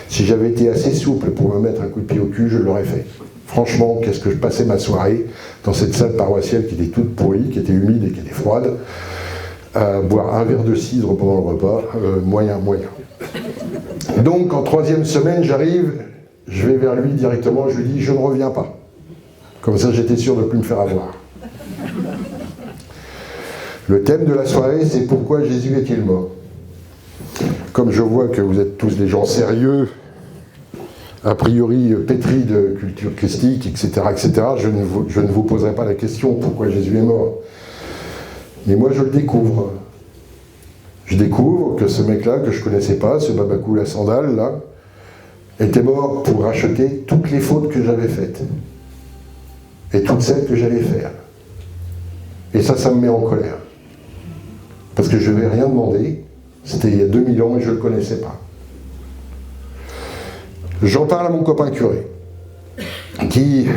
Si j'avais été assez souple pour me mettre un coup de pied au cul, je l'aurais fait. Franchement, qu'est-ce que je passais ma soirée dans cette salle paroissiale qui était toute pourrie, qui était humide et qui était froide, à boire un verre de cidre pendant le repas, moyen. Donc, en 3e semaine, j'arrive, je vais vers lui directement, je lui dis « je ne reviens pas ». Comme ça, j'étais sûr de ne plus me faire avoir. Le thème de la soirée, c'est « Pourquoi Jésus est-il mort ?» Comme je vois que vous êtes tous des gens sérieux, a priori pétris de culture christique, etc., je ne vous poserai pas la question « Pourquoi Jésus est mort ?» Mais moi, je le découvre. Je découvre que ce mec-là, que je ne connaissais pas, ce Babacool à sandales, là, était mort pour racheter toutes les fautes que j'avais faites. Et toutes celles que j'allais faire. Et ça me met en colère. Parce que je ne vais rien demander. C'était il y a 2000 ans et je ne le connaissais pas. J'en parle à mon copain curé, qui,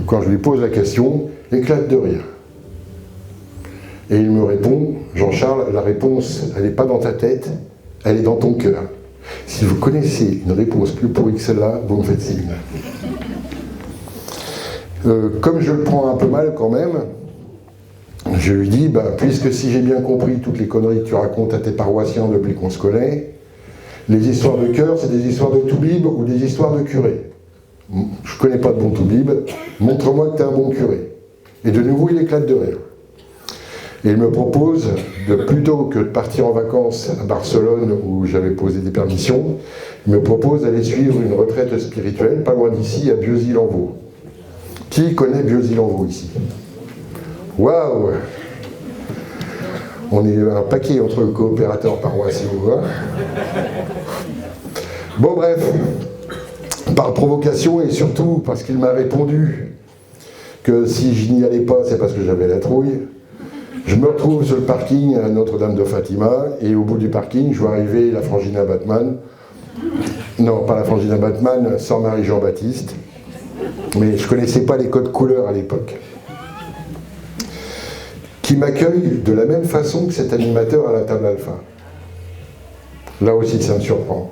quand je lui pose la question, éclate de rire. Et il me répond, Jean-Charles, la réponse, elle n'est pas dans ta tête, elle est dans ton cœur. Si vous connaissez une réponse plus pourrie que celle-là, vous me faites signe. Comme je le prends un peu mal quand même, je lui dis, puisque si j'ai bien compris toutes les conneries que tu racontes à tes paroissiens depuis qu'on se connaît, les histoires de cœur, c'est des histoires de toubib ou des histoires de curé. Je ne connais pas de bon toubib, montre-moi que tu es un bon curé. Et de nouveau, il éclate de rire. Et il me propose, plutôt que de partir en vacances à Barcelone, où j'avais posé des permissions, il me propose d'aller suivre une retraite spirituelle, pas loin d'ici, à Bieuzy-Lenvaux. Qui connaît Bieuzy-Lenvaux ici? Waouh! On est un paquet entre coopérateurs paroissiaux. Hein. Bon, bref, par provocation et surtout parce qu'il m'a répondu que si je n'y allais pas, c'est parce que j'avais la trouille. Je me retrouve sur le parking à Notre-Dame de Fatima et au bout du parking, je vois arriver la Frangina Batman. Non, pas la Frangina Batman, Sœur Marie-Jean-Baptiste. Mais je ne connaissais pas les codes couleurs à l'époque. Qui m'accueille de la même façon que cet animateur à la table alpha. Là aussi, ça me surprend.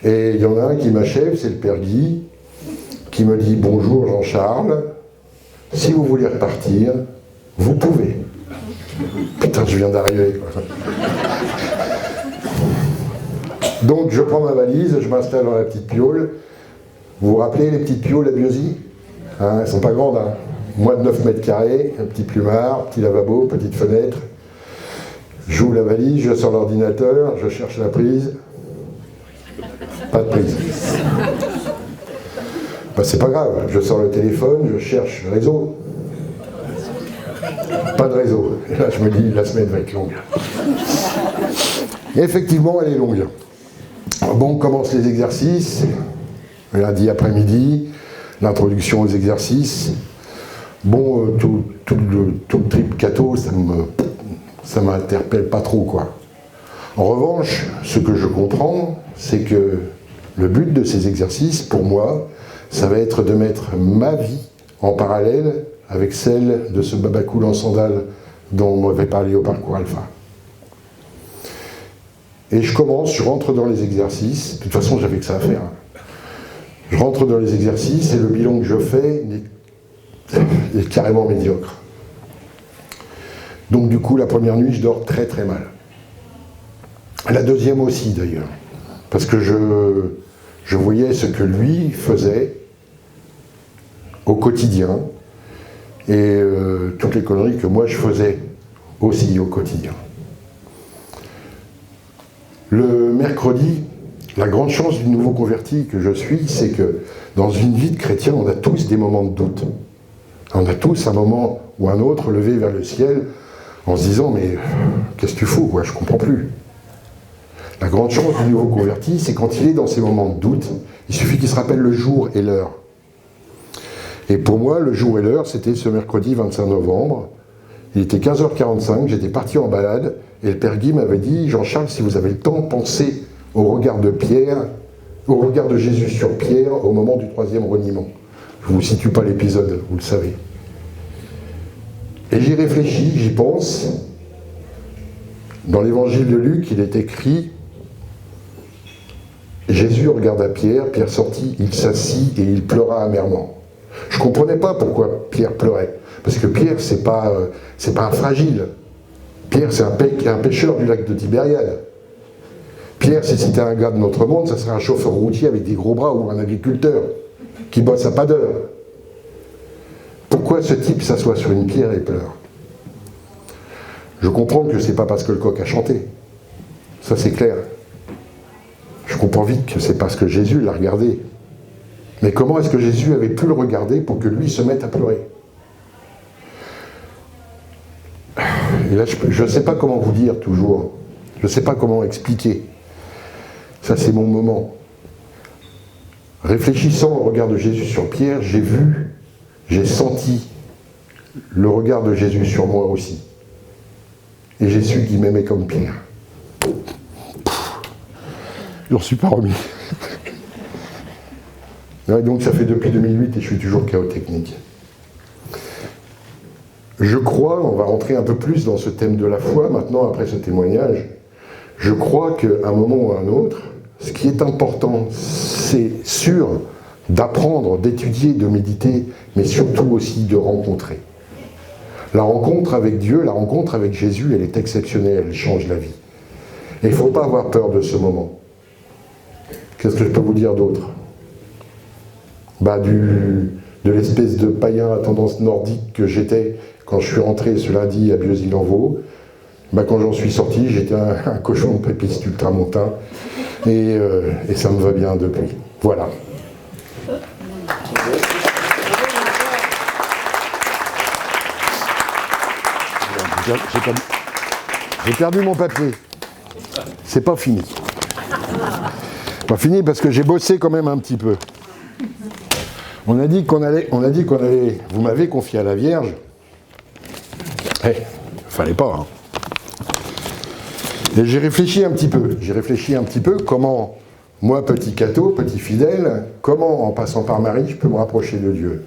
Et il y en a un qui m'achève, c'est le Père Guy, qui me dit « Bonjour Jean-Charles, si vous voulez repartir, vous pouvez. » Putain, je viens d'arriver. Donc, je prends ma valise, je m'installe dans la petite piole. Vous vous rappelez les petites pioles à Bieuzy? Elles ne sont pas grandes, hein. Moins de 9 mètres carrés, un petit plumard, petit lavabo, petite fenêtre. J'ouvre la valise, je sors l'ordinateur, je cherche la prise. Pas de prise. C'est pas grave, je sors le téléphone, je cherche le réseau. Pas de réseau. Et là, je me dis, la semaine va être longue. Et effectivement, elle est longue. Bon, on commence les exercices. Lundi après-midi, l'introduction aux exercices. Bon, tout le trip catho, ça m'interpelle pas trop, quoi. En revanche, ce que je comprends, c'est que le but de ces exercices, pour moi, ça va être de mettre ma vie en parallèle avec celle de ce Babacool en sandales dont on m'avait parlé au parcours alpha. Et je rentre dans les exercices, de toute façon j'avais que ça à faire. Je rentre dans les exercices et le bilan que je fais est carrément médiocre. Donc du coup, la première nuit, je dors très très mal. La deuxième aussi d'ailleurs, parce que je voyais ce que lui faisait au quotidien et toutes les conneries que moi je faisais aussi au quotidien. Le mercredi, la grande chance du nouveau converti que je suis, c'est que dans une vie de chrétien, on a tous des moments de doute. On a tous un moment ou un autre levé vers le ciel en se disant « mais qu'est-ce que tu fous, quoi, je comprends plus ». La grande chance du nouveau converti, c'est quand il est dans ces moments de doute, il suffit qu'il se rappelle le jour et l'heure. Et pour moi, le jour et l'heure, c'était ce mercredi 25 novembre. Il était 15h45, j'étais parti en balade, et le Père Guy m'avait dit « Jean-Charles, si vous avez le temps, pensez au regard de Pierre, au regard de Jésus sur Pierre, au moment du 3e reniement. » Je ne vous situe pas l'épisode, vous le savez. Et j'y réfléchis, j'y pense. Dans l'évangile de Luc, il est écrit « Jésus regarda Pierre, Pierre sortit, il s'assit et il pleura amèrement. » Je ne comprenais pas pourquoi Pierre pleurait. Parce que Pierre, c'est pas un fragile. Pierre, c'est un pêcheur du lac de Tibériade. Pierre, si c'était un gars de notre monde, ça serait un chauffeur routier avec des gros bras ou un agriculteur qui bosse à pas d'heure. Pourquoi ce type s'assoit sur une pierre et pleure? Je comprends que c'est pas parce que le coq a chanté. Ça, c'est clair. Je comprends vite que c'est parce que Jésus l'a regardé. Mais comment est-ce que Jésus avait pu le regarder pour que lui se mette à pleurer? Et là, je ne sais pas comment vous dire toujours. Je ne sais pas comment expliquer. Ça, c'est mon moment. Réfléchissant au regard de Jésus sur Pierre, j'ai senti le regard de Jésus sur moi aussi. Et j'ai su qu'il m'aimait comme Pierre. Je n'en suis pas remis. Ouais, donc ça fait depuis 2008 et je suis toujours chaos technique. Je crois, on va rentrer un peu plus dans ce thème de la foi maintenant après ce témoignage, je crois qu'à un moment ou à un autre, ce qui est important, c'est sûr d'apprendre, d'étudier, de méditer, mais surtout aussi de rencontrer. La rencontre avec Dieu, la rencontre avec Jésus, elle est exceptionnelle, elle change la vie. Et il ne faut pas avoir peur de ce moment. Qu'est-ce que je peux vous dire d'autre? De l'espèce de païen à tendance nordique que j'étais quand je suis rentré ce lundi à Bieusil-en-Vaux. Quand j'en suis sorti, j'étais un cochon de pépiste ultramontain et ça me va bien depuis. Voilà. J'ai perdu mon papier. C'est pas fini. Pas fini parce que j'ai bossé quand même un petit peu. On a dit qu'on allait, vous m'avez confié à la Vierge. Fallait pas, hein. Et j'ai réfléchi un petit peu comment, moi, petit catho, petit fidèle, comment, en passant par Marie, je peux me rapprocher de Dieu.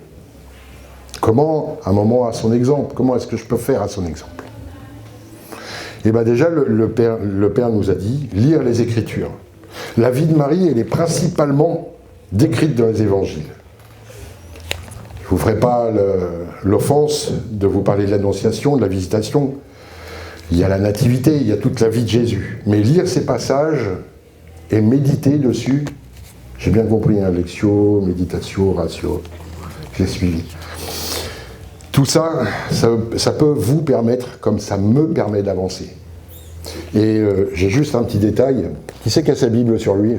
Comment, un moment à son exemple, comment est-ce que je peux faire à son exemple? Et bien déjà, le Père nous a dit, lire les Écritures. La vie de Marie, elle est principalement décrite dans les Évangiles. Je ne vous ferai pas l'offense de vous parler de l'Annonciation, de la Visitation. Il y a la Nativité, il y a toute la vie de Jésus. Mais lire ces passages et méditer dessus, j'ai bien compris, hein, Lectio, Méditatio, Ratio, j'ai suivi. Tout ça, ça peut vous permettre, comme ça me permet d'avancer. Et j'ai juste un petit détail. Qui c'est qui a sa Bible sur lui?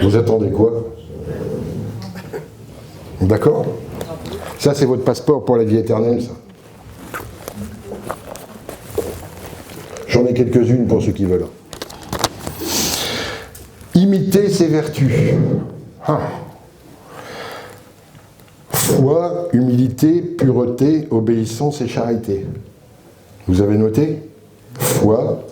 Vous attendez quoi? D'accord? Ça, c'est votre passeport pour la vie éternelle, ça. J'en ai quelques-unes pour ceux qui veulent. Imiter ses vertus. Foi, humilité, pureté, obéissance et charité. Vous avez noté? Foi,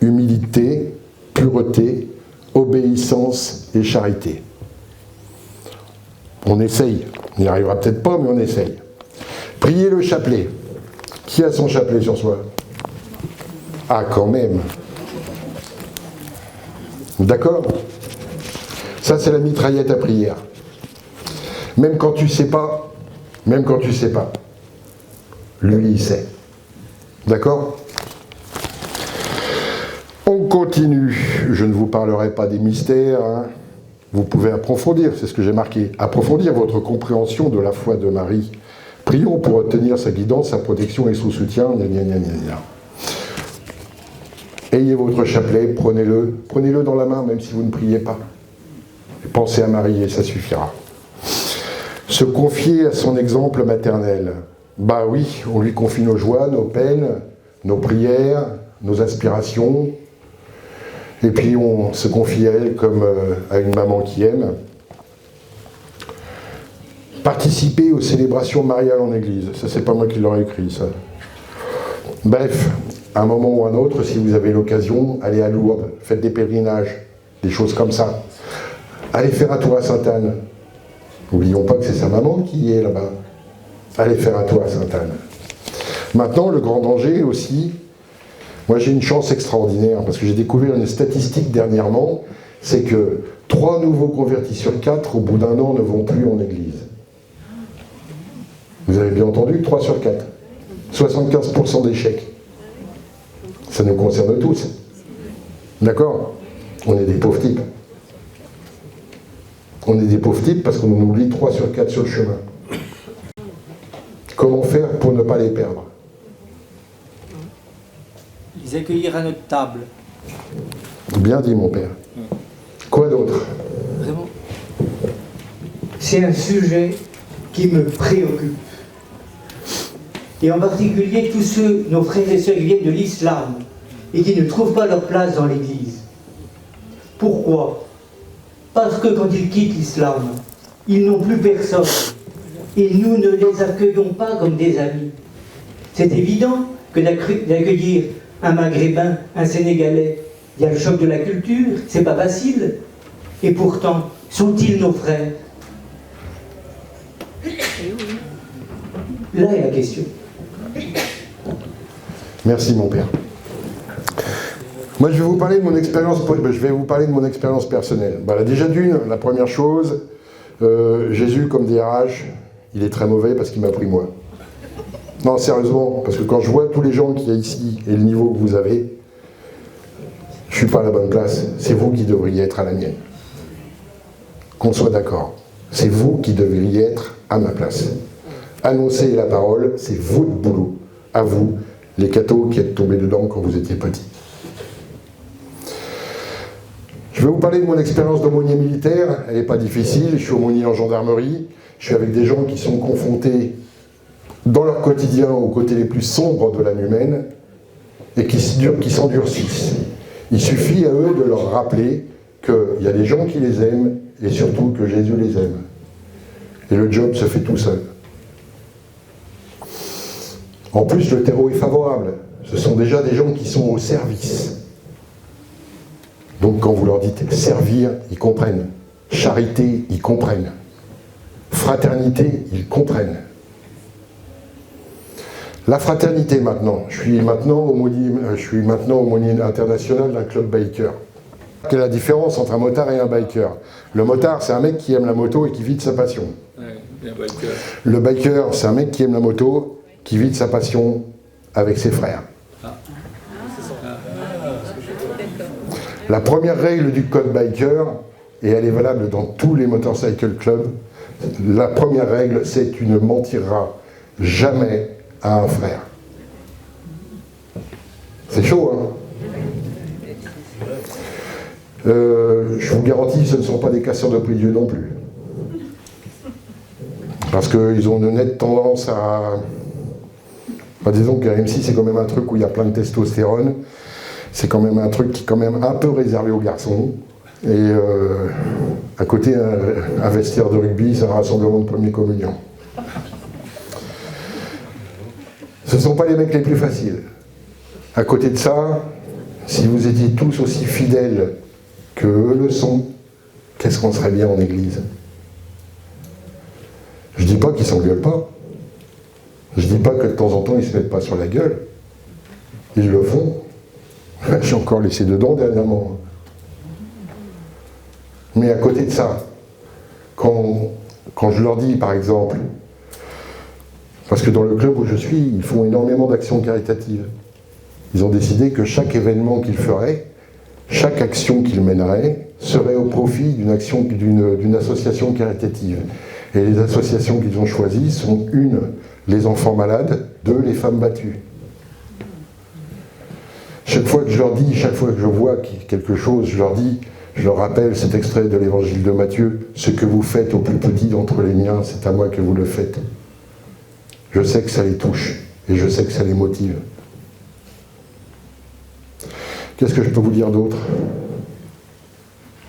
humilité, pureté, obéissance et charité. On essaye. On n'y arrivera peut-être pas, mais on essaye. Prier le chapelet. Qui a son chapelet sur soi? Ah, quand même. D'accord? Ça, c'est la mitraillette à prière. Même quand tu sais pas, lui, il sait. D'accord? On continue. Je ne vous parlerai pas des mystères, hein. Vous pouvez approfondir, c'est ce que j'ai marqué, approfondir votre compréhension de la foi de Marie. Prions pour obtenir sa guidance, sa protection et son soutien. Gna, gna, gna, gna, gna. Ayez votre chapelet, prenez-le dans la main, même si vous ne priez pas. Pensez à Marie et ça suffira. Se confier à son exemple maternel. Bah oui, on lui confie nos joies, nos peines, nos prières, nos aspirations. Et puis on se confie à elle comme à une maman qui aime. Participer aux célébrations mariales en église. Ça, c'est pas moi qui l'aurais écrit, ça. Bref, à un moment ou un autre, si vous avez l'occasion, allez à Lourdes, faites des pèlerinages, des choses comme ça. Allez faire un tour à Sainte-Anne. N'oublions pas que c'est sa maman qui est là-bas. Allez faire un tour à Sainte-Anne. Maintenant, le grand danger aussi, moi j'ai une chance extraordinaire, parce que j'ai découvert une statistique dernièrement, c'est que 3 nouveaux convertis sur 4, au bout d'un an, ne vont plus en église. Vous avez bien entendu, 3 sur 4. 75% d'échecs. Ça nous concerne tous. D'accord? On est des pauvres types. On est des pauvres types parce qu'on oublie 3 sur 4 sur le chemin. Comment faire pour ne pas les perdre? Les accueillir à notre table. Bien dit, mon père. Quoi d'autre? Vraiment. C'est un sujet qui me préoccupe. Et en particulier tous ceux, nos frères et sœurs qui viennent de l'islam et qui ne trouvent pas leur place dans l'Église. Pourquoi? Parce que quand ils quittent l'islam, ils n'ont plus personne. Et nous ne les accueillons pas comme des amis. C'est évident que d'accueillir un Maghrébin, un Sénégalais, il y a le choc de la culture, c'est pas facile. Et pourtant, sont-ils nos frères? Là est la question. Merci, mon père. Moi, je vais vous parler de mon expérience personnelle. Déjà d'une, la première chose, Jésus comme DRH, il est très mauvais parce qu'il m'a pris moi. Non, sérieusement, parce que quand je vois tous les gens qu'il y a ici et le niveau que vous avez, je ne suis pas à la bonne place. C'est vous qui devriez être à la mienne. Qu'on soit d'accord. C'est vous qui devriez être à ma place. Annoncer la parole, c'est votre boulot. À vous, les cathos qui êtes tombés dedans quand vous étiez petits. Je vais vous parler de mon expérience d'aumônier militaire. Elle n'est pas difficile. Je suis aumônier en gendarmerie. Je suis avec des gens qui sont confrontés dans leur quotidien aux côtés les plus sombres de l'âme humaine et qui s'endurcissent. Il suffit à eux de leur rappeler qu'il y a des gens qui les aiment et surtout que Jésus les aime. Et le job se fait tout seul. En plus, le terreau est favorable. Ce sont déjà des gens qui sont au service. Donc quand vous leur dites servir, ils comprennent. Charité, ils comprennent. Fraternité, ils comprennent. La fraternité maintenant. Je suis maintenant aumônier international d'un club biker. Quelle est la différence entre un motard et un biker? Le motard, c'est un mec qui aime la moto et qui vit de sa passion. Ouais, biker. Le biker, c'est un mec qui aime la moto, qui vit de sa passion avec ses frères. La première règle du code biker, et elle est valable dans tous les motorcycle clubs, la première règle, c'est tu ne mentiras jamais à un frère. C'est chaud, hein? Je vous garantis, ce ne sont pas des casseurs de prie-dieu non plus. Parce qu'ils ont une nette tendance à... disons qu'un M6, c'est quand même un truc où il y a plein de testostérone. C'est quand même un truc qui est quand même un peu réservé aux garçons. Et à côté, un vestiaire de rugby, c'est un rassemblement de première communion. Ce ne sont pas les mecs les plus faciles. À côté de ça, si vous étiez tous aussi fidèles que eux le sont, qu'est-ce qu'on serait bien en église? Je ne dis pas qu'ils ne s'engueulent pas. Je ne dis pas que de temps en temps, ils ne se mettent pas sur la gueule. Ils le font. J'ai encore laissé dedans dernièrement. Mais à côté de ça, quand je leur dis, par exemple, parce que dans le club où je suis, ils font énormément d'actions caritatives. Ils ont décidé que chaque événement qu'ils feraient, chaque action qu'ils mèneraient, serait au profit d'une association caritative. Et les associations qu'ils ont choisies sont une, les enfants malades, deux, les femmes battues. Chaque fois que je leur dis, chaque fois que je vois quelque chose, je leur rappelle cet extrait de l'évangile de Matthieu, ce que vous faites au plus petit d'entre les miens, c'est à moi que vous le faites. Je sais que ça les touche et je sais que ça les motive. Qu'est-ce que je peux vous dire d'autre?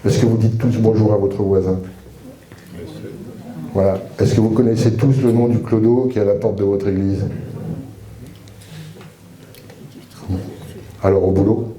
Est-ce que vous dites tous bonjour à votre voisin? Voilà. Est-ce que vous connaissez tous le nom du clodo qui est à la porte de votre église? Alors au boulot?